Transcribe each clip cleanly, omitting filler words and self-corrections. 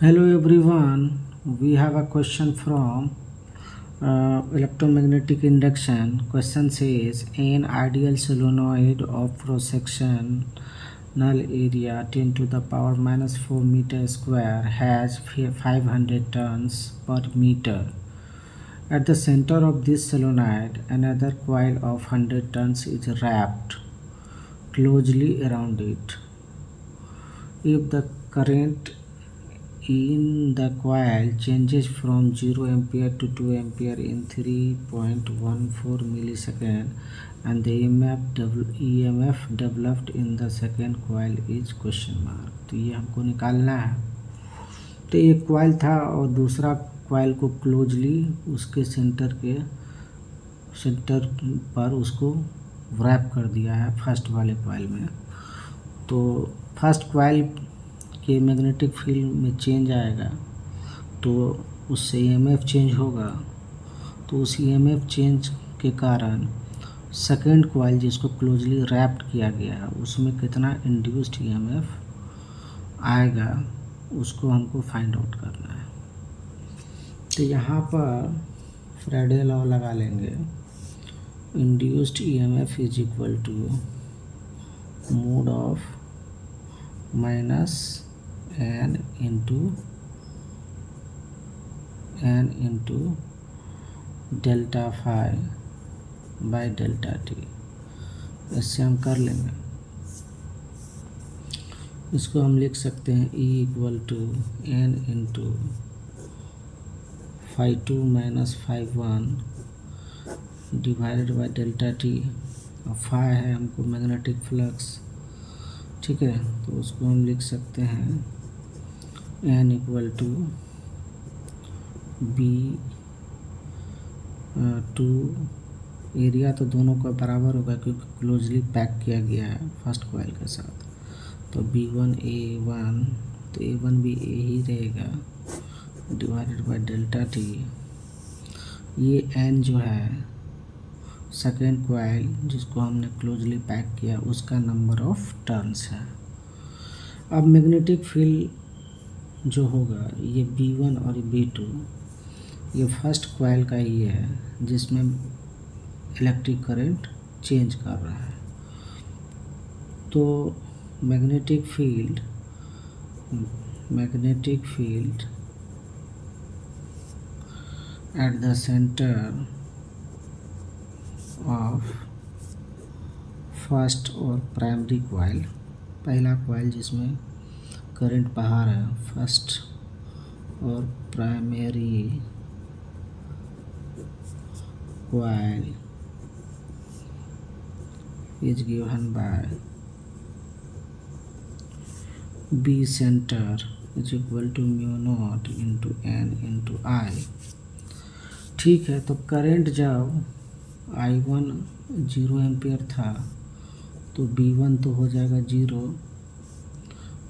Hello everyone, we have a question from electromagnetic induction. Question says an ideal solenoid of cross-sectional area 10 to the power minus 4 meter square has 500 turns per meter. At the center of this solenoid, another coil of 100 turns is wrapped closely around it. If the current in the coil changes from 0 ampere to 2 ampere in 3.14 millisecond and the EMF developed in the second coil is question mark। तो ये हमको निकालना है। तो एक coil था और दूसरा coil को क्लोजली उसके सेंटर पर उसको wrap कर दिया है फर्स्ट वाले coil में। तो फर्स्ट coil के मैग्नेटिक फील्ड में चेंज आएगा तो उससे ईएमएफ चेंज होगा। तो उस ईएमएफ चेंज के कारण सेकेंड कॉइल जिसको क्लोजली रैप्ड किया गया है उसमें कितना इंड्यूस्ड ईएमएफ आएगा उसको हमको फाइंड आउट करना है। तो यहाँ पर फैराडे लॉ लगा लेंगे। Induced EMF is equal to mod of minus n into delta phi by delta t. इससे हम कर लेंगे। इसको हम लिख सकते हैं E equal to n into phi two minus phi one divided by delta t. और फाई है हमको मैग्नेटिक फ्लक्स, ठीक है। तो उसको हम लिख सकते हैं n equal to B two. Area तो दोनों का बराबर होगा क्योंकि क्लोजली पैक किया गया है फर्स्ट कॉइल के साथ। तो B1A1 तो A1 भी A ही रहेगा डिवाइडेड बाय डेल्टा टी। ये n जो है सेकेंड कॉइल जिसको हमने क्लोजली पैक किया उसका नंबर ऑफ टर्न्स है। अब मैग्नेटिक फील्ड जो होगा ये B1 और B2 ये फर्स्ट कॉइल का ही है जिसमें इलेक्ट्रिक करंट चेंज कर रहा है। तो magnetic field at the center of first और प्राइमरी कॉइल, पहला कॉइल जिसमें करंट बाहर है फर्स्ट और primary coil is given by B center is equal to mu naught into n into I. ठीक है। तो करंट जब I1 0 एम्पियर था तो B1 तो हो जाएगा 0,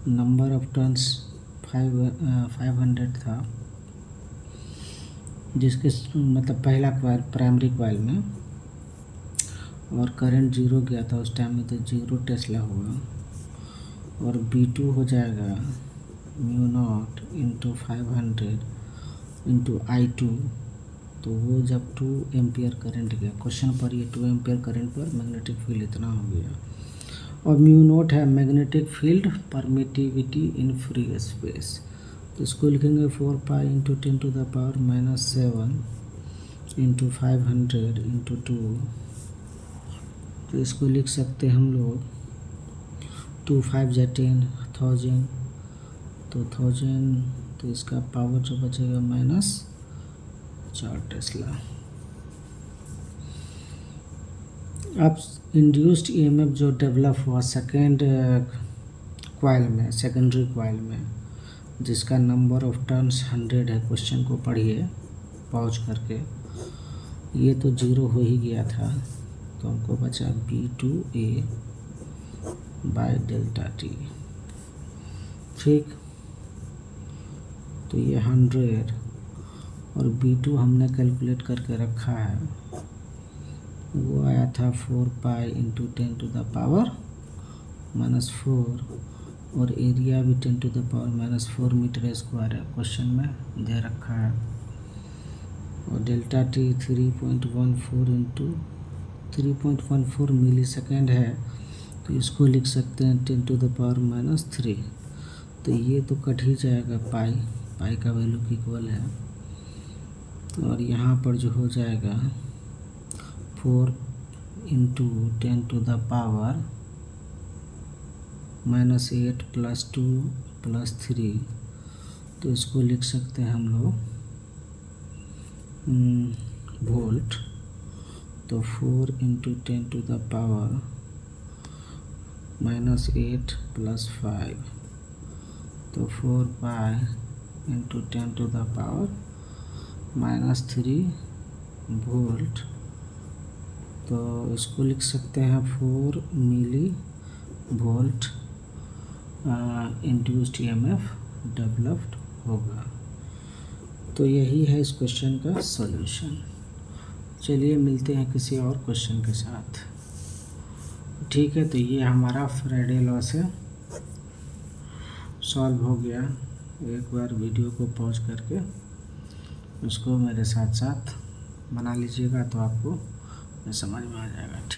नंबर ऑफ टर्न्स 500 था जिसके मतलब पहला कॉइल प्राइमरी कॉइल में, और करंट 0 गया था उस टाइम में तो 0 टेस्ला हुआ। और B2 हो जाएगा mu naught into 500 into I2। तो वो जब 2 एम्पियर करंट गया, क्वेश्चन पर ये 2 एम्पियर करंट पर मैग्नेटिक फील्ड इतना हो गया। और म्यू नोट है magnetic field permittivity in free space. तो इसको लिखेंगे 4 pi into 10 to the power minus 7 into 500 into 2। तो इसको लिख सकते हैं हम लोग 2 5 जा 10 1000 तो 1000। तो इसका पावर जो बचेगा माइनस 4 टेस्ला। अब इंड्यूस्ड ईएमएफ जो डेवलप हुआ सेकेंड कॉइल में, सेकेंडरी कॉइल में, जिसका नंबर ऑफ टर्न्स 100 है। क्वेश्चन को पढ़िए पॉज करके। ये तो 0 हो ही गया था तो हमको बचा B2A बाय डेल्टा टी। ठीक। तो ये 100 और B2 हमने कैलकुलेट करके रखा है, वो आया था 4 pi into 10 to the power minus 4 और एरिया भी 10⁻⁻4 मीटर स्क्वायर है, क्वेश्चन में दे रखा है। और डेल्टा टी 3.14 इंटू 3.14 मिली सेकेंड है, तो इसको लिख सकते हैं 10⁻⁻3। तो ये तो कट ही जाएगा, पाई का वैल्यू की इक्वल है। और यहाँ पर जो हो जाएगा 4 इंटू 10⁻⁻8 + 2 + 3, तो इसको लिख सकते हैं हम लोग वोल्ट। तो 4 इंटू 10⁻⁻8 + 5, तो 4 पाई इंटू 10⁻⁻3 वोल्ट। तो इसको लिख सकते हैं 4 millivolt induced EMF developed होगा। तो यही है इस क्वेश्चन का सॉल्यूशन। चलिए मिलते हैं किसी और क्वेश्चन के साथ। ठीक है, तो ये हमारा फ्राइडे लॉ से सॉल्व हो गया। एक बार वीडियो को पॉज करके उसको मेरे साथ साथ बना लीजिएगा, तो आपको समझ में आ जाएगा। ठीक।